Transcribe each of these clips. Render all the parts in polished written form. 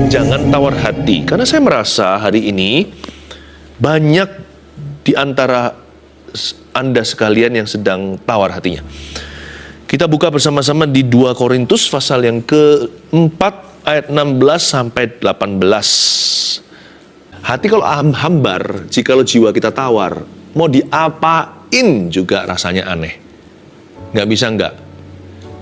jangan tawar hati. Karena saya merasa hari ini banyak di antara Anda sekalian yang sedang tawar hatinya. Kita buka bersama-sama di 2 Korintus pasal yang ke-4 ayat 16 sampai 18. Hati kalau hambar, jikalau jiwa kita tawar, mau diapain juga rasanya aneh. Nggak bisa nggak.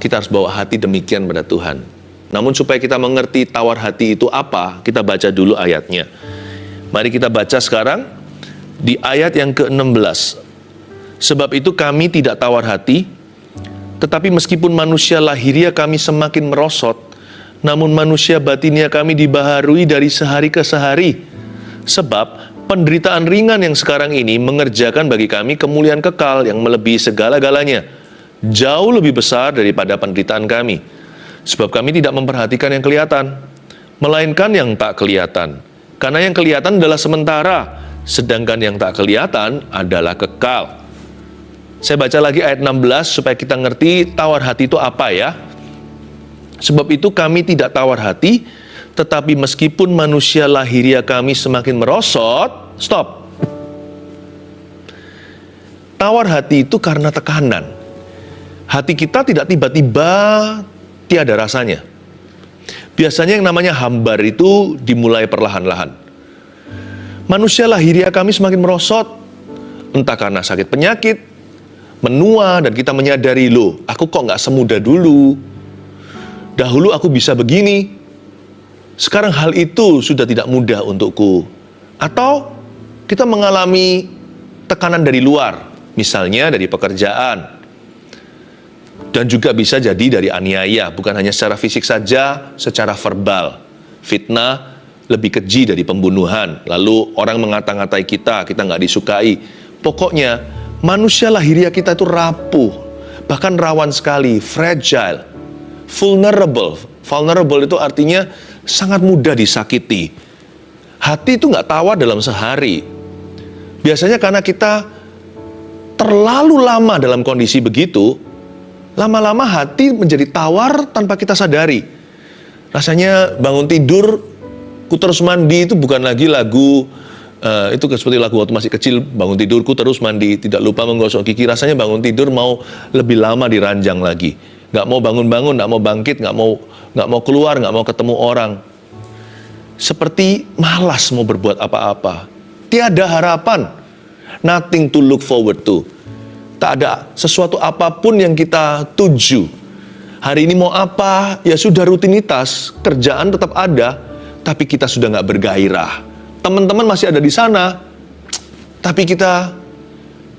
Kita harus bawa hati demikian pada Tuhan. Namun supaya kita mengerti tawar hati itu apa, kita baca dulu ayatnya. Mari kita baca sekarang di ayat yang ke-16. Sebab itu kami tidak tawar hati, tetapi meskipun manusia lahiriah kami semakin merosot, namun manusia batinia kami dibaharui dari sehari ke sehari. Sebab penderitaan ringan yang sekarang ini mengerjakan bagi kami kemuliaan kekal yang melebihi segala-galanya, jauh lebih besar daripada penderitaan kami. Sebab kami tidak memperhatikan yang kelihatan, melainkan yang tak kelihatan. Karena yang kelihatan adalah sementara, sedangkan yang tak kelihatan adalah kekal. Saya baca lagi ayat 16 supaya kita ngerti tawar hati itu apa ya. Sebab itu kami tidak tawar hati, tetapi meskipun manusia lahiriah kami semakin merosot, stop. Tawar hati itu karena tekanan. Hati kita tidak tiba-tiba tiada rasanya. Biasanya yang namanya hambar itu dimulai perlahan-lahan. Manusia lahiriah kami semakin merosot, entah karena sakit penyakit, menua, dan kita menyadari, loh, aku kok nggak semudah dulu. Dahulu aku bisa begini, sekarang hal itu sudah tidak mudah untukku. Atau kita mengalami tekanan dari luar, misalnya dari pekerjaan, dan juga bisa jadi dari aniaya, bukan hanya secara fisik saja, secara verbal. Fitnah lebih keji dari pembunuhan. Lalu orang mengata-ngatai kita nggak disukai. Pokoknya manusia lahiriah kita itu rapuh, bahkan rawan sekali, fragile, vulnerable. Vulnerable itu artinya sangat mudah disakiti. Hati itu nggak tawar dalam sehari. Biasanya karena kita terlalu lama dalam kondisi begitu, lama-lama hati menjadi tawar tanpa kita sadari. Rasanya bangun tidur, ku terus mandi itu bukan lagi lagu, itu seperti lagu waktu masih kecil, bangun tidurku terus mandi, tidak lupa menggosok gigi. Rasanya bangun tidur mau lebih lama diranjang lagi. Nggak mau bangun-bangun, nggak mau bangkit, nggak mau keluar, nggak mau ketemu orang. Seperti malas mau berbuat apa-apa. Tiada harapan. Nothing to look forward to. Tak ada sesuatu apapun yang kita tuju. Hari ini mau apa? Ya sudah rutinitas, kerjaan tetap ada, tapi kita sudah nggak bergairah. Teman-teman masih ada di sana, tapi kita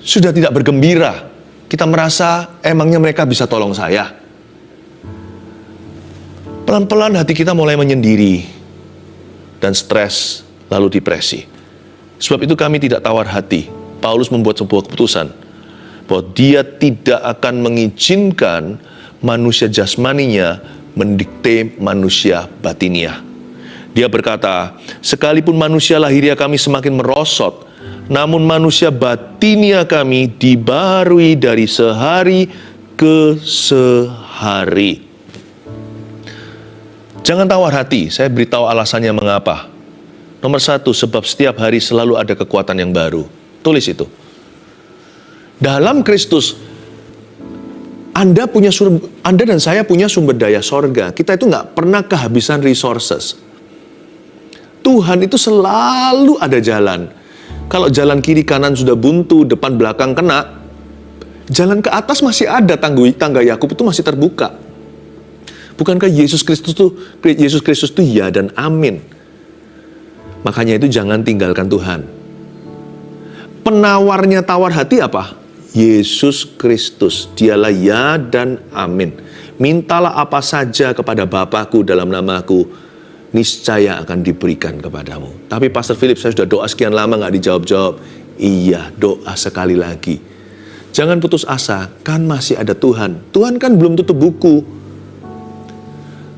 sudah tidak bergembira. Kita merasa emangnya mereka bisa tolong saya. Pelan-pelan hati kita mulai menyendiri dan stres, lalu depresi. Sebab itu kami tidak tawar hati. Paulus membuat sebuah keputusan bahwa dia tidak akan mengizinkan manusia jasmaninya mendikte manusia batiniah. Dia berkata, sekalipun manusia lahiriah kami semakin merosot, namun manusia batiniah kami dibaharui dari sehari ke sehari. Jangan tawar hati, saya beritahu alasannya mengapa. Nomor 1, sebab setiap hari selalu ada kekuatan yang baru. Tulis itu. Dalam Kristus, Anda dan saya punya sumber daya sorga. Kita itu nggak pernah kehabisan resources. Tuhan itu selalu ada jalan. Kalau jalan kiri kanan sudah buntu, depan belakang kena, jalan ke atas masih ada, tangga Yakub itu masih terbuka. Bukankah Yesus Kristus itu ya dan amin. Makanya itu jangan tinggalkan Tuhan. Penawarnya tawar hati apa? Yesus Kristus, dialah ya dan amin. Mintalah apa saja kepada Bapakku dalam namaku, niscaya akan diberikan kepadamu. Tapi Pastor Philip, saya sudah doa sekian lama nggak dijawab-jawab. Iya, doa sekali lagi. Jangan putus asa, kan masih ada Tuhan. Tuhan kan belum tutup buku.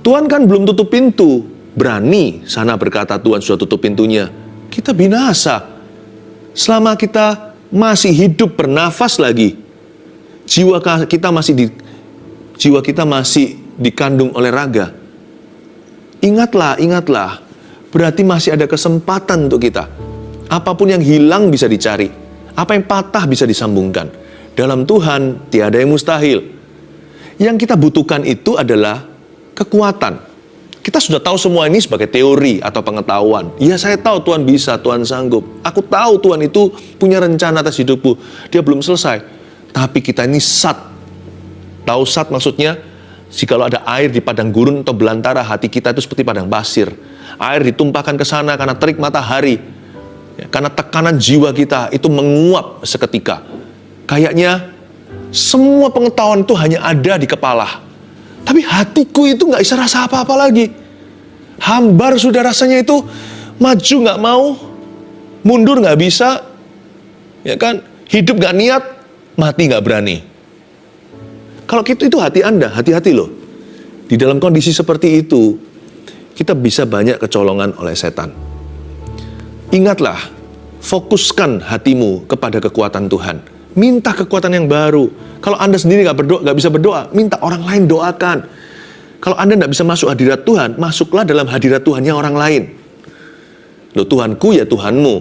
Tuhan kan belum tutup pintu. Berani sana berkata Tuhan sudah tutup pintunya. Kita binasa. Selama kita masih hidup bernafas lagi, jiwa kita masih dikandung oleh raga. Ingatlah, berarti masih ada kesempatan untuk kita. Apapun yang hilang bisa dicari. Apa yang patah bisa disambungkan. Dalam Tuhan tiada yang mustahil. Yang kita butuhkan itu adalah kekuatan. Kita sudah tahu semua ini sebagai teori atau pengetahuan. Ya, saya tahu Tuhan bisa, Tuhan sanggup. Aku tahu Tuhan itu punya rencana atas hidupku. Dia belum selesai. Tapi kita ini sat. Tahu sat maksudnya? Jikalau ada air di padang gurun atau belantara, hati kita itu seperti padang pasir. Air ditumpahkan ke sana karena terik matahari. Ya, karena tekanan jiwa kita itu menguap seketika. Kayaknya semua pengetahuan itu hanya ada di kepala. Tapi hatiku itu nggak bisa rasa apa-apa lagi. Hambar sudah rasanya itu, maju nggak mau, mundur nggak bisa, ya kan? Hidup nggak niat, mati nggak berani. Kalau gitu itu hati Anda, hati-hati loh. Di dalam kondisi seperti itu, kita bisa banyak kecolongan oleh setan. Ingatlah, fokuskan hatimu kepada kekuatan Tuhan. Minta kekuatan yang baru. Kalau Anda sendiri nggak bisa berdoa, minta orang lain doakan. Kalau Anda nggak bisa masuk hadirat Tuhan, masuklah dalam hadirat Tuhannya orang lain. Loh, Tuhanku ya Tuhanmu.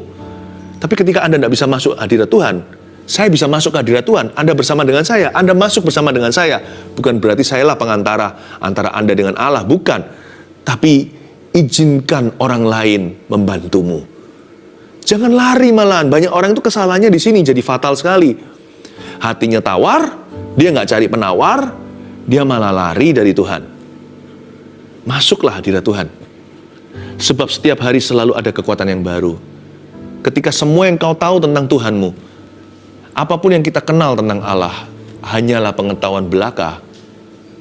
Tapi ketika Anda nggak bisa masuk hadirat Tuhan, saya bisa masuk ke hadirat Tuhan. Anda bersama dengan saya, Anda masuk bersama dengan saya. Bukan berarti sayalah pengantara antara Anda dengan Allah, bukan. Tapi izinkan orang lain membantumu. Jangan lari malahan. Banyak orang itu kesalahannya di sini jadi fatal sekali. Hatinya tawar, dia nggak cari penawar, dia malah lari dari Tuhan. Masuklah hadirat Tuhan. Sebab setiap hari selalu ada kekuatan yang baru. Ketika semua yang kau tahu tentang Tuhanmu, apapun yang kita kenal tentang Allah, hanyalah pengetahuan belaka,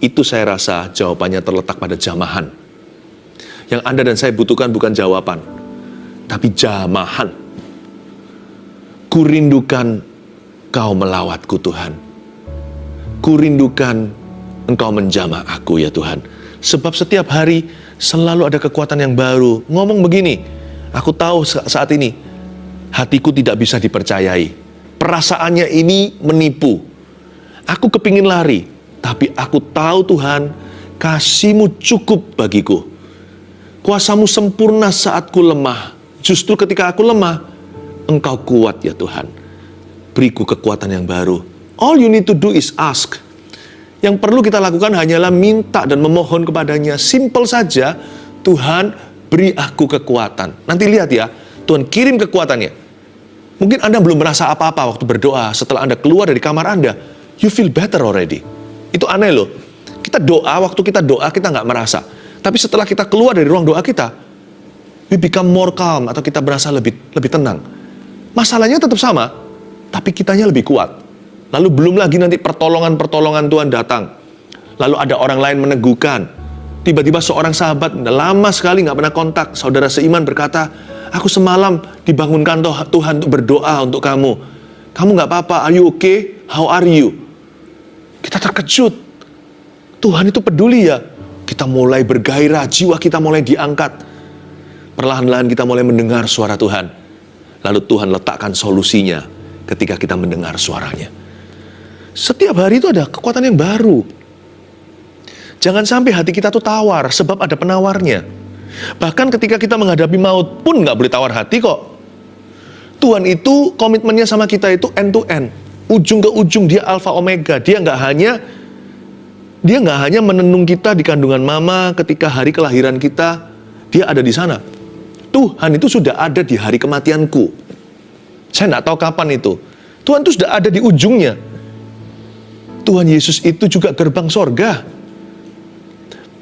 itu saya rasa jawabannya terletak pada jamahan. Yang Anda dan saya butuhkan bukan jawaban, tapi jamahan. Kurindukan Kau melawatku Tuhan. Kurindukan Engkau menjamah aku ya Tuhan. Sebab setiap hari selalu ada kekuatan yang baru. Ngomong begini, aku tahu saat ini hatiku tidak bisa dipercayai. Perasaannya ini menipu. Aku kepingin lari, tapi aku tahu Tuhan, kasih-Mu cukup bagiku. Kuasa-Mu sempurna saat ku lemah. Justru ketika aku lemah, Engkau kuat ya Tuhan. Beriku kekuatan yang baru. All you need to do is ask. Yang perlu kita lakukan hanyalah minta dan memohon kepadanya. Simple saja, Tuhan beri aku kekuatan. Nanti lihat ya, Tuhan kirim kekuatannya. Mungkin Anda belum merasa apa-apa waktu berdoa. Setelah Anda keluar dari kamar Anda, you feel better already. Itu aneh loh. Kita doa, waktu kita doa kita nggak merasa. Tapi setelah kita keluar dari ruang doa kita, we become more calm, atau kita merasa lebih tenang. Masalahnya tetap sama, tapi kitanya lebih kuat. Lalu belum lagi nanti pertolongan Tuhan datang. Lalu ada orang lain meneguhkan. Tiba-tiba seorang sahabat, lama sekali nggak pernah kontak, saudara seiman berkata, aku semalam dibangunkan Tuhan untuk berdoa untuk kamu. Kamu nggak apa-apa, are you okay? How are you? Kita terkejut. Tuhan itu peduli ya. Kita mulai bergairah, jiwa kita mulai diangkat. Perlahan-lahan kita mulai mendengar suara Tuhan. Lalu Tuhan letakkan solusinya ketika kita mendengar suaranya. Setiap hari itu ada kekuatan yang baru. Jangan sampai hati kita tuh tawar, sebab ada penawarnya. Bahkan ketika kita menghadapi maut pun nggak boleh tawar hati kok. Tuhan itu komitmennya sama kita itu end to end. Ujung ke ujung, dia alfa omega. Dia nggak hanya menenung kita di kandungan mama ketika hari kelahiran kita. Dia ada di sana. Tuhan itu sudah ada di hari kematianku. Saya nggak tahu kapan itu. Tuhan itu sudah ada di ujungnya. Tuhan Yesus itu juga gerbang sorga.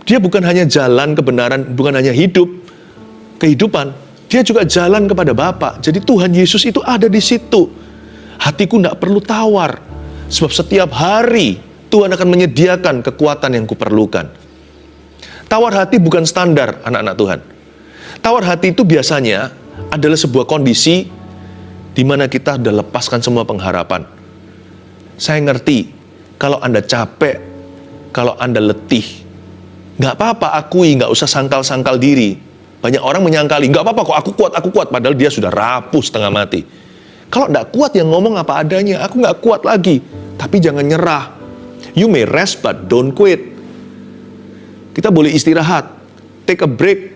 Dia bukan hanya jalan kebenaran, bukan hanya kehidupan. Dia juga jalan kepada Bapa. Jadi Tuhan Yesus itu ada di situ. Hatiku nggak perlu tawar. Sebab setiap hari Tuhan akan menyediakan kekuatan yang kuperlukan. Tawar hati bukan standar anak-anak Tuhan. Tawar hati itu biasanya adalah sebuah kondisi di mana kita sudah lepaskan semua pengharapan. Saya ngerti, kalau Anda capek, kalau Anda letih, nggak apa-apa, akui, nggak usah sangkal-sangkal diri. Banyak orang menyangkali, nggak apa-apa kok, aku kuat, padahal dia sudah rapuh setengah mati. Kalau nggak kuat, yang ngomong apa adanya, aku nggak kuat lagi. Tapi jangan nyerah. You may rest, but don't quit. Kita boleh istirahat, take a break,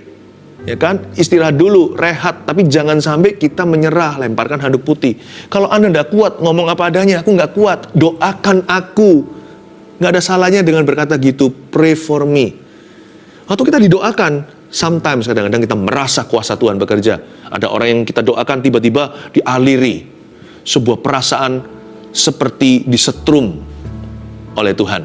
Ya kan? Istirahat dulu, rehat. Tapi jangan sampai kita menyerah, lemparkan handuk putih. Kalau Anda tidak kuat, ngomong apa adanya, aku nggak kuat, doakan aku. Nggak ada salahnya dengan berkata gitu, pray for me. Atau kita didoakan, sometimes kadang-kadang kita merasa kuasa Tuhan bekerja. Ada orang yang kita doakan tiba-tiba dialiri sebuah perasaan seperti disetrum oleh Tuhan.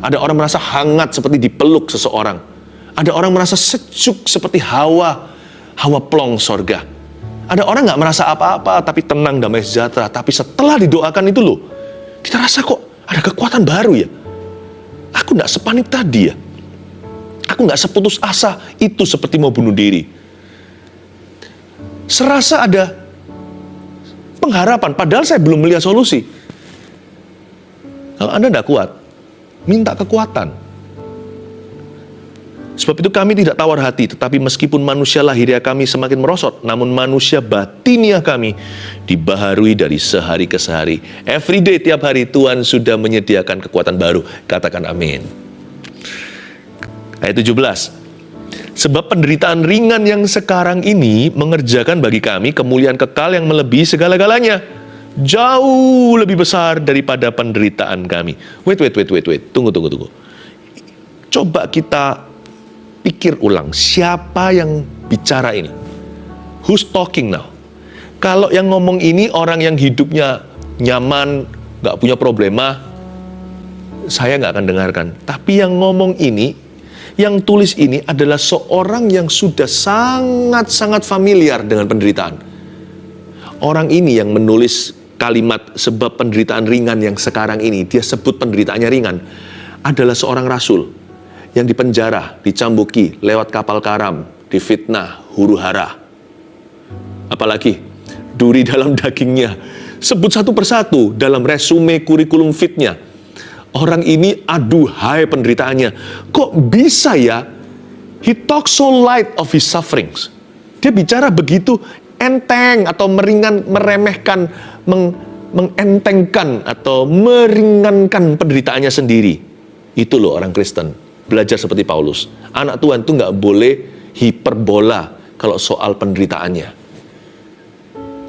Ada orang merasa hangat seperti dipeluk seseorang. Ada orang merasa sejuk seperti hawa plong sorga. Ada orang nggak merasa apa-apa tapi tenang, damai sejahtera. Tapi setelah didoakan itu loh, kita rasa kok ada kekuatan baru ya. Aku nggak sepanik tadi ya. Aku nggak seputus asa itu seperti mau bunuh diri. Serasa ada pengharapan, padahal saya belum melihat solusi. Kalau Anda tidak kuat, minta kekuatan. Sebab itu kami tidak tawar hati, tetapi meskipun manusia lahiriah kami semakin merosot, namun manusia batiniah kami dibaharui dari sehari ke sehari. Every day, tiap hari Tuhan sudah menyediakan kekuatan baru. Katakan amin. Ayat 17. Sebab penderitaan ringan yang sekarang ini mengerjakan bagi kami kemuliaan kekal yang melebihi segala-galanya. Jauh lebih besar daripada penderitaan kami. Wait. Tunggu. Coba kita pikir ulang, siapa yang bicara ini? Who's talking now? Kalau yang ngomong ini orang yang hidupnya nyaman, gak punya problema, saya gak akan dengarkan. Tapi yang ngomong ini, yang tulis ini adalah seorang yang sudah sangat-sangat familiar dengan penderitaan. Orang ini yang menulis kalimat sebab penderitaan ringan yang sekarang ini, dia sebut penderitaannya ringan, adalah seorang rasul yang dipenjara, dicambuki, lewat kapal karam, difitnah, huru-hara. Apalagi, duri dalam dagingnya. Sebut satu persatu dalam resume kurikulum fitnya. Orang ini aduhai penderitaannya. Kok bisa ya? He talks so light of his sufferings. Dia bicara begitu enteng atau meremehkan, mengentengkan atau meringankan penderitaannya sendiri. Itu loh orang Kristen. Belajar seperti Paulus. Anak Tuhan tuh nggak boleh hiperbola kalau soal penderitaannya.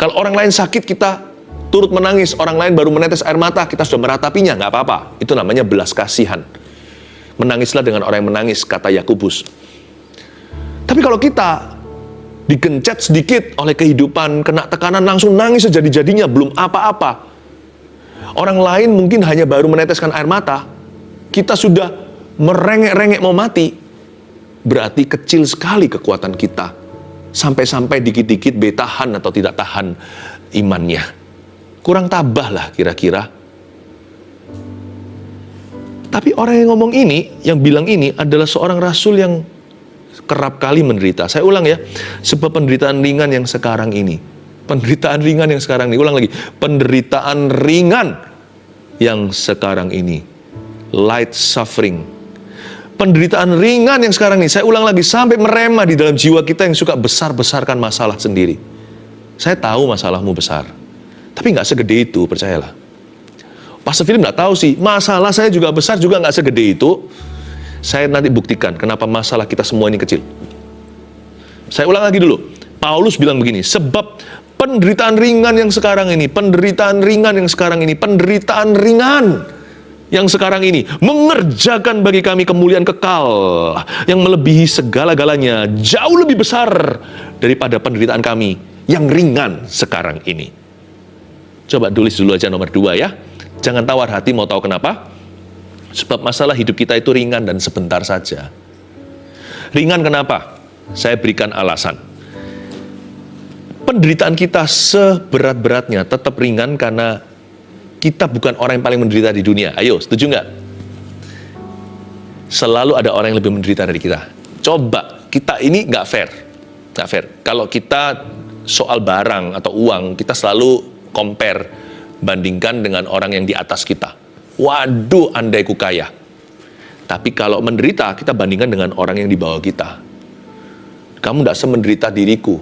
Kalau orang lain sakit, kita turut menangis, orang lain baru menetes air mata, kita sudah meratapinya, nggak apa-apa. Itu namanya belas kasihan. Menangislah dengan orang yang menangis, kata Yakobus. Tapi kalau kita digencet sedikit oleh kehidupan, kena tekanan, langsung nangis sejadi-jadinya, belum apa-apa. Orang lain mungkin hanya baru meneteskan air mata, kita sudah merengek-rengek mau mati. Berarti kecil sekali kekuatan kita. Sampai-sampai dikit-dikit betahan atau tidak tahan imannya. Kurang tabah lah kira-kira. Tapi orang yang ngomong ini, yang bilang ini adalah seorang rasul yang kerap kali menderita. Saya ulang ya, sebab penderitaan ringan yang sekarang ini. Penderitaan ringan yang sekarang ini, ulang lagi. Penderitaan ringan yang sekarang ini. Light suffering. Penderitaan ringan yang sekarang ini, saya ulang lagi, sampai meremah di dalam jiwa kita yang suka besar-besarkan masalah sendiri. Saya tahu masalahmu besar. Tapi nggak segede itu, percayalah. Pastor Philip nggak tahu sih, masalah saya juga besar juga nggak segede itu. Saya nanti buktikan kenapa masalah kita semua ini kecil. Saya ulang lagi dulu. Paulus bilang begini, sebab penderitaan ringan yang sekarang ini, penderitaan ringan yang sekarang ini, penderitaan ringan yang sekarang ini mengerjakan bagi kami kemuliaan kekal yang melebihi segala-galanya, jauh lebih besar daripada penderitaan kami yang ringan sekarang ini. Coba tulis dulu aja nomor 2 ya. Jangan tawar hati, mau tahu kenapa? Sebab masalah hidup kita itu ringan dan sebentar saja. Ringan kenapa? Saya berikan alasan. Penderitaan kita seberat-beratnya tetap ringan karena kita bukan orang yang paling menderita di dunia. Ayo, setuju nggak? Selalu ada orang yang lebih menderita dari kita. Coba, kita ini nggak fair. Nggak fair. Kalau kita soal barang atau uang, kita selalu compare, bandingkan dengan orang yang di atas kita. Waduh, andai ku kaya. Tapi kalau menderita, kita bandingkan dengan orang yang di bawah kita. Kamu tidak semenderita diriku.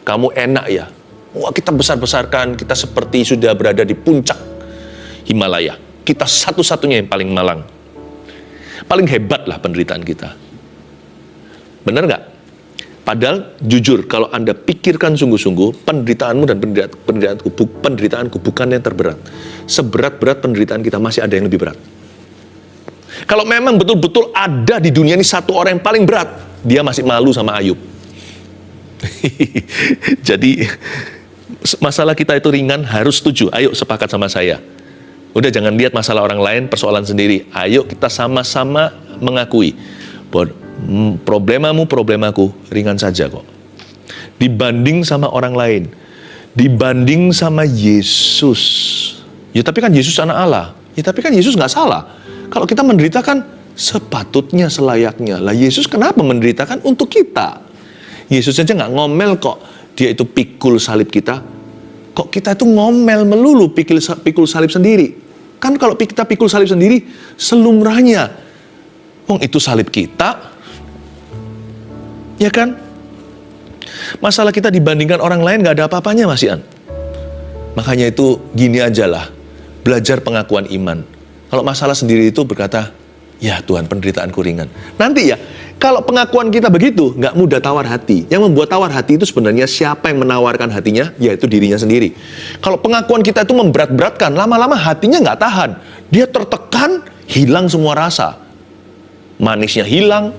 Kamu enak ya. Wah, kita besar-besarkan, kita seperti sudah berada di puncak Himalaya. Kita satu-satunya yang paling malang. Paling hebat lah penderitaan kita. Benar nggak? Padahal jujur, kalau Anda pikirkan sungguh-sungguh, penderitaanmu dan penderitaanku bukan yang terberat. Seberat-berat penderitaan kita masih ada yang lebih berat. Kalau memang betul-betul ada di dunia ini satu orang yang paling berat, dia masih malu sama Ayub. Jadi masalah kita itu ringan, harus setuju. Ayo sepakat sama saya. Udah jangan lihat masalah orang lain, persoalan sendiri. Ayo kita sama-sama mengakui bahwa problemaku ringan saja kok. Dibanding sama orang lain, dibanding sama Yesus. Ya tapi kan Yesus anak Allah. Ya tapi kan Yesus nggak salah. Kalau kita menderita kan sepatutnya, selayaknya. Lah Yesus kenapa menderita kan untuk kita? Yesus aja nggak ngomel kok. Dia itu pikul salib kita. Kok kita itu ngomel melulu pikul salib sendiri? Kan kalau kita pikul salib sendiri, selumrahnya. Itu salib kita. Ya kan? Masalah kita dibandingkan orang lain gak ada apa-apanya, Mas Ian. Makanya itu gini aja lah. Belajar pengakuan iman. Kalau masalah sendiri itu berkata, ya Tuhan penderitaanku ringan. Nanti ya, kalau pengakuan kita begitu, gak mudah tawar hati. Yang membuat tawar hati itu sebenarnya siapa yang menawarkan hatinya, yaitu dirinya sendiri. Kalau pengakuan kita itu memberat-beratkan, lama-lama hatinya gak tahan. Dia tertekan, hilang semua rasa. Manisnya hilang,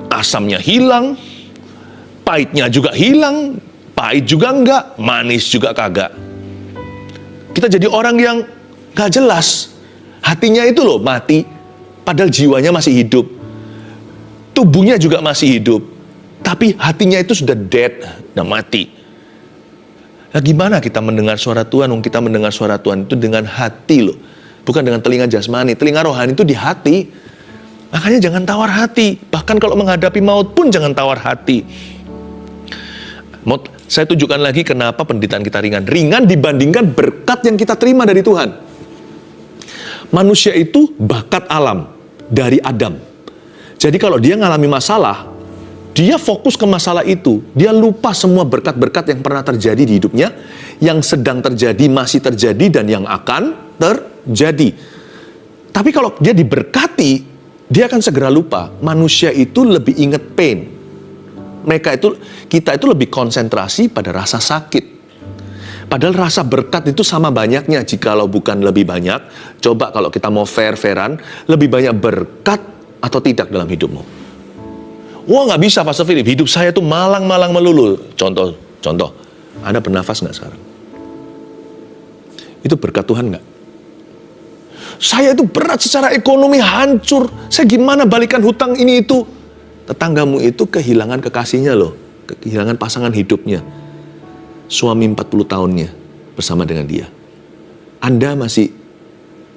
asamnya hilang, pahitnya juga hilang, pahit juga enggak, manis juga kagak. Kita jadi orang yang gak jelas. Hatinya itu loh mati, padahal jiwanya masih hidup. Tubuhnya juga masih hidup, tapi hatinya itu sudah dead, sudah mati. Nah gimana kita mendengar suara Tuhan? Kita mendengar suara Tuhan itu dengan hati loh. Bukan dengan telinga jasmani, telinga rohani itu di hati. Makanya jangan tawar hati. Bahkan kalau menghadapi maut pun jangan tawar hati. Saya tunjukkan lagi kenapa penderitaan kita ringan. Ringan dibandingkan berkat yang kita terima dari Tuhan. Manusia itu bakat alam dari Adam. Jadi kalau dia ngalami masalah, dia fokus ke masalah itu. Dia lupa semua berkat-berkat yang pernah terjadi di hidupnya, yang sedang terjadi, masih terjadi, dan yang akan terjadi. Tapi kalau dia diberkati, dia akan segera lupa. Manusia itu lebih ingat pain. Kita itu lebih konsentrasi pada rasa sakit. Padahal rasa berkat itu sama banyaknya. Jikalau bukan lebih banyak, coba kalau kita mau fair-fairan, lebih banyak berkat atau tidak dalam hidupmu. Wah nggak bisa Pastor Philip, hidup saya tuh malang-malang melulu. Contoh, Anda bernafas nggak sekarang? Itu berkat Tuhan nggak? Saya itu berat secara ekonomi, hancur. Saya gimana balikan hutang ini itu? Tetanggamu itu kehilangan kekasihnya loh. Kehilangan pasangan hidupnya. Suami 40 tahunnya bersama dengan dia. Anda masih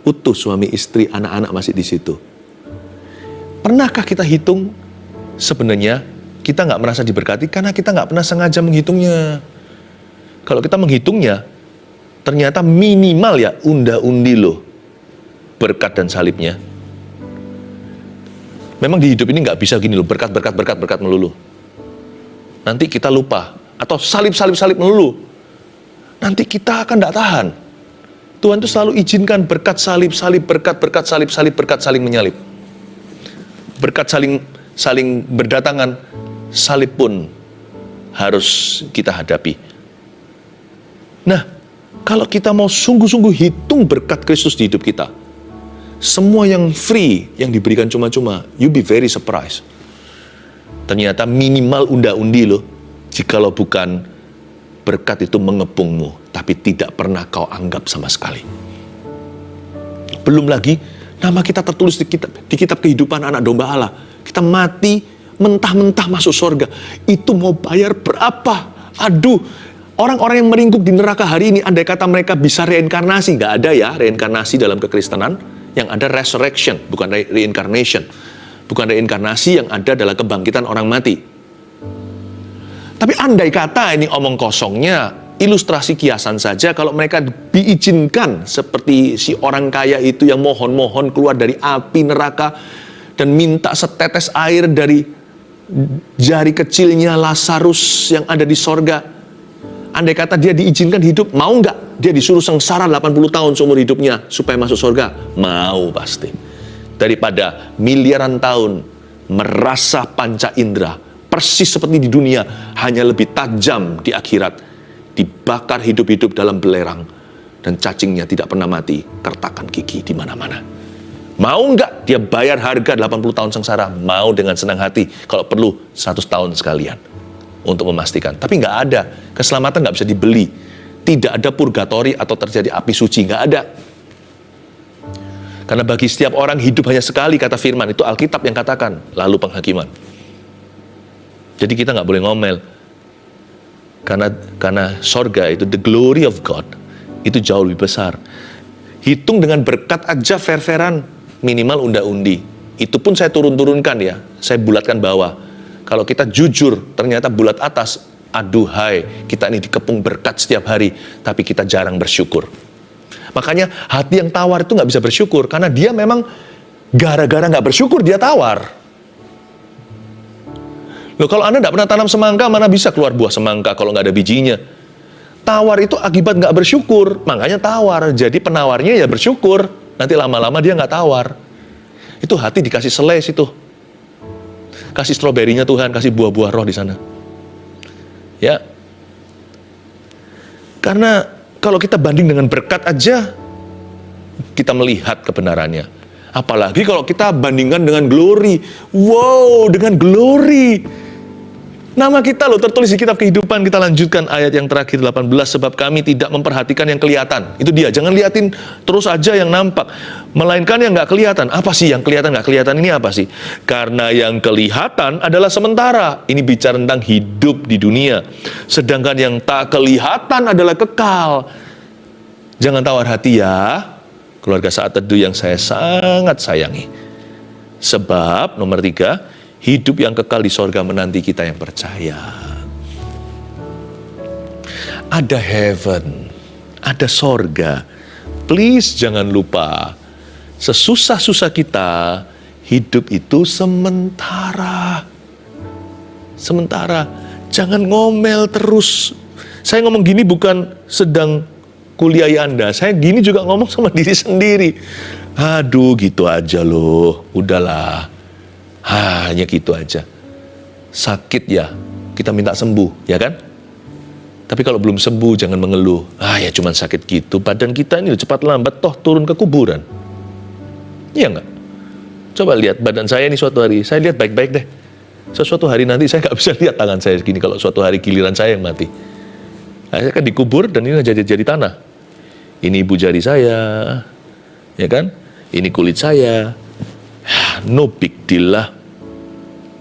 utuh suami istri, anak-anak masih di situ. Pernahkah kita hitung? Sebenarnya kita nggak merasa diberkati karena kita nggak pernah sengaja menghitungnya. Kalau kita menghitungnya, ternyata minimal ya unda-undi loh. Berkat dan salibnya. Memang di hidup ini nggak bisa gini loh, berkat melulu. Nanti kita lupa. Atau salib melulu. Nanti kita akan tidak tahan. Tuhan itu selalu izinkan berkat salib, berkat saling menyalip. Berkat saling berdatangan, salib pun harus kita hadapi. Nah, kalau kita mau sungguh-sungguh hitung berkat Kristus di hidup kita, semua yang free, yang diberikan cuma-cuma, you be very surprised. Ternyata minimal unda-undi loh, jikalau bukan berkat itu mengepungmu, tapi tidak pernah kau anggap sama sekali. Belum lagi, nama kita tertulis di kitab kehidupan anak domba Allah. Kita mati, mentah-mentah masuk surga. Itu mau bayar berapa? Aduh, orang-orang yang meringkuk di neraka hari ini, andai kata mereka bisa reinkarnasi, nggak ada ya reinkarnasi dalam kekristenan. Yang ada resurrection, bukan reincarnation. Bukan reinkarnasi, yang ada adalah kebangkitan orang mati. Tapi andai kata ini omong kosongnya, ilustrasi kiasan saja, kalau mereka diizinkan seperti si orang kaya itu yang mohon-mohon keluar dari api neraka dan minta setetes air dari jari kecilnya Lazarus yang ada di sorga. Andai kata dia diizinkan hidup, mau nggak? Dia disuruh sengsara 80 tahun seumur hidupnya supaya masuk surga? Mau pasti. Daripada miliaran tahun merasa panca indera, persis seperti di dunia, hanya lebih tajam di akhirat, dibakar hidup-hidup dalam belerang, dan cacingnya tidak pernah mati, kertakan gigi di mana-mana. Mau nggak dia bayar harga 80 tahun sengsara? Mau dengan senang hati, kalau perlu 100 tahun sekalian, untuk memastikan. Tapi nggak ada, keselamatan nggak bisa dibeli. Tidak ada purgatori atau terjadi api suci, nggak ada. Karena bagi setiap orang hidup hanya sekali, kata firman, itu Alkitab yang katakan, lalu penghakiman. Jadi kita nggak boleh ngomel. Karena sorga itu, the glory of God, itu jauh lebih besar. Hitung dengan berkat aja fair-fairan, minimal unda-undi. Itu pun saya turun-turunkan ya, saya bulatkan bawah. Kalau kita jujur, ternyata bulat atas, aduhai, kita ini dikepung berkat setiap hari, tapi kita jarang bersyukur. Makanya hati yang tawar itu nggak bisa bersyukur, karena dia memang gara-gara nggak bersyukur dia tawar. Loh, kalau Anda nggak pernah tanam semangka, mana bisa keluar buah semangka kalau nggak ada bijinya? Tawar itu akibat nggak bersyukur, makanya tawar. Jadi penawarnya ya bersyukur, nanti lama-lama dia nggak tawar. Itu hati dikasih selai situ. Kasih stroberinya Tuhan, kasih buah-buah roh di sana. Ya. Karena kalau kita banding dengan berkat aja, kita melihat kebenarannya. Apalagi kalau kita bandingkan dengan glory. Wow, dengan glory. Nama kita loh tertulis di kitab kehidupan. Kita lanjutkan ayat yang terakhir 18. Sebab kami tidak memperhatikan yang kelihatan. Itu dia, jangan liatin terus aja yang nampak. Melainkan yang gak kelihatan. Apa sih yang kelihatan gak kelihatan ini apa sih? Karena yang kelihatan adalah sementara. Ini bicara tentang hidup di dunia. Sedangkan yang tak kelihatan adalah kekal. Jangan tawar hati ya, keluarga Saat Teduh yang saya sangat sayangi. Sebab nomor 3, hidup yang kekal di sorga menanti kita yang percaya. Ada heaven, ada sorga. Please jangan lupa, sesusah-susah kita, hidup itu sementara. Sementara, jangan ngomel terus. Saya ngomong gini bukan sedang kuliahi Anda, saya gini juga ngomong sama diri sendiri. Aduh, gitu aja loh, udahlah. Hanya gitu aja. Sakit ya, kita minta sembuh, ya kan? Tapi kalau belum sembuh, jangan mengeluh. Ya cuman sakit gitu, badan kita ini cepat lambat toh turun ke kuburan. Iya nggak? Coba lihat badan saya ini suatu hari, saya lihat baik-baik deh. Suatu hari nanti saya nggak bisa lihat tangan saya segini kalau suatu hari giliran saya yang mati. Saya kan dikubur dan ini jadi tanah. Ini ibu jari saya, ya kan? Ini kulit saya. No big deal lah.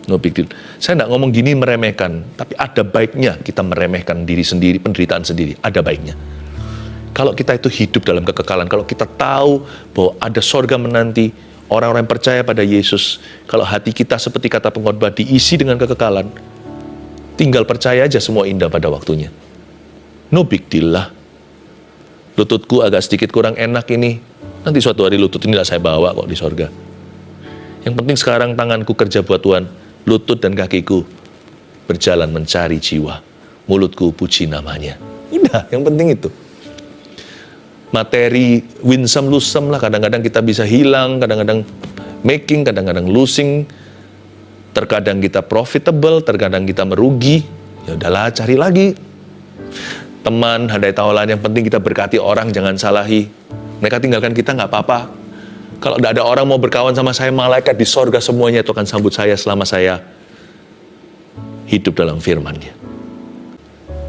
No big deal. Saya nggak ngomong gini meremehkan, tapi ada baiknya kita meremehkan diri sendiri, penderitaan sendiri. Ada baiknya. Kalau kita itu hidup dalam kekekalan, kalau kita tahu bahwa ada sorga menanti orang-orang yang percaya pada Yesus, kalau hati kita seperti kata pengkhotbah diisi dengan kekekalan, tinggal percaya aja semua indah pada waktunya. No big deal lah. Lututku agak sedikit kurang enak ini, nanti suatu hari lutut ini saya bawa kok di sorga. Yang penting sekarang tanganku kerja buat Tuhan, lutut dan kakiku berjalan mencari jiwa, mulutku puji namanya. Udah, yang penting itu. Materi winsome lusem lah, kadang-kadang kita bisa hilang, kadang-kadang making, kadang-kadang losing, terkadang kita profitable, terkadang kita merugi. Ya udahlah, cari lagi. Teman, handai tawalan, yang penting kita berkati orang, jangan salahi. Mereka tinggalkan kita nggak apa-apa. Kalau tidak ada orang mau berkawan sama saya, malaikat di sorga semuanya itu akan sambut saya selama saya hidup dalam firman-Nya.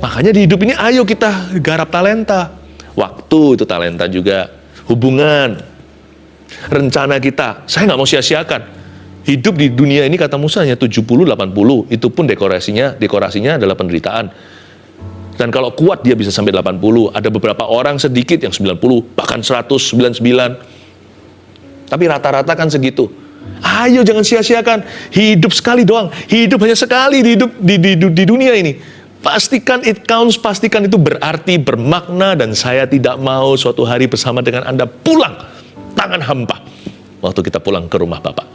Makanya di hidup ini ayo kita garap talenta. Waktu itu talenta juga. Hubungan. Rencana kita. Saya nggak mau sia-siakan. Hidup di dunia ini kata Musa hanya 70-80. Itu pun dekorasinya adalah penderitaan. Dan kalau kuat dia bisa sampai 80. Ada beberapa orang sedikit yang 90, bahkan 100, 99. Tapi rata-rata kan segitu. Ayo jangan sia-siakan. Hidup sekali doang. Hidup hanya sekali di dunia ini. Pastikan it counts, pastikan itu berarti, bermakna. Dan saya tidak mau suatu hari bersama dengan Anda pulang tangan hampa waktu kita pulang ke rumah Bapak.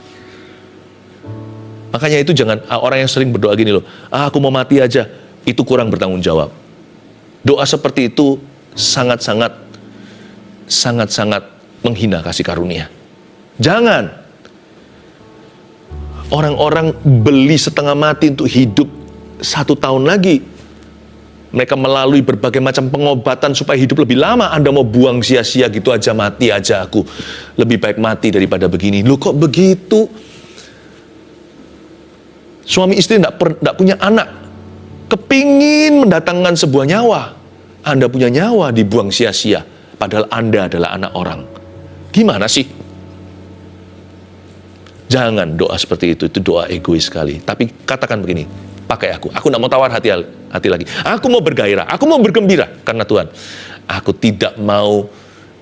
Makanya itu jangan, orang yang sering berdoa gini loh, aku mau mati aja. Itu kurang bertanggung jawab. Doa seperti itu sangat-sangat menghina kasih karunia. Jangan. Orang-orang beli setengah mati untuk hidup 1 tahun lagi. Mereka melalui berbagai macam pengobatan supaya hidup lebih lama. Anda mau buang sia-sia gitu aja, mati aja aku. Lebih baik mati daripada begini. Loh kok begitu? Suami istri tidak punya anak. Kepingin mendatangkan sebuah nyawa. Anda punya nyawa dibuang sia-sia. Padahal Anda adalah anak orang. Gimana sih? Jangan doa seperti itu doa egois sekali. Tapi katakan begini, pakai aku tidak mau tawar hati lagi. Aku mau bergairah, aku mau bergembira karena Tuhan. Aku tidak mau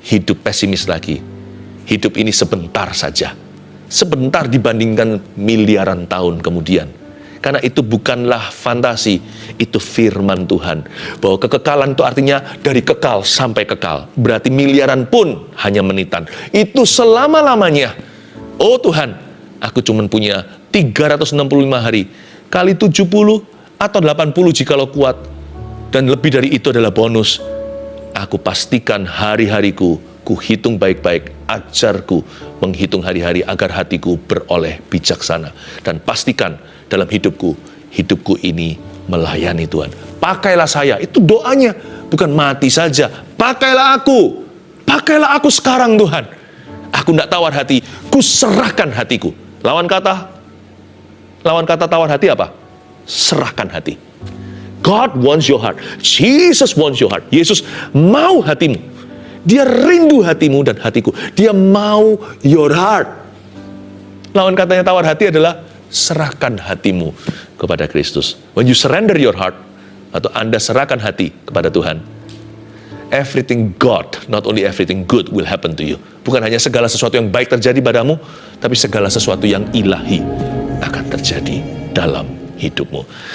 hidup pesimis lagi. Hidup ini sebentar saja. Sebentar dibandingkan miliaran tahun kemudian. Karena itu bukanlah fantasi, itu firman Tuhan. Bahwa kekekalan itu artinya dari kekal sampai kekal. Berarti miliaran pun hanya menitan. Itu selama-lamanya. Oh Tuhan, aku cuma punya 365 hari. Kali 70 atau 80 jikalau kuat. Dan lebih dari itu adalah bonus. Aku pastikan hari-hariku, ku hitung baik-baik, ajarku menghitung hari-hari agar hatiku beroleh bijaksana. Dan pastikan dalam hidupku ini melayani Tuhan. Pakailah saya, itu doanya. Bukan mati saja, pakailah aku sekarang Tuhan. Aku tidak tawar hati, ku serahkan hatiku. Lawan kata tawar hati apa? Serahkan hati. God wants your heart. Jesus wants your heart. Yesus mau hatimu. Dia rindu hatimu dan hatiku. Dia mau your heart. Lawan katanya tawar hati adalah serahkan hatimu kepada Kristus. When you surrender your heart, atau Anda serahkan hati kepada Tuhan, everything God, not only everything good will happen to you. Bukan hanya segala sesuatu yang baik terjadi padamu, tapi segala sesuatu yang ilahi akan terjadi dalam hidupmu.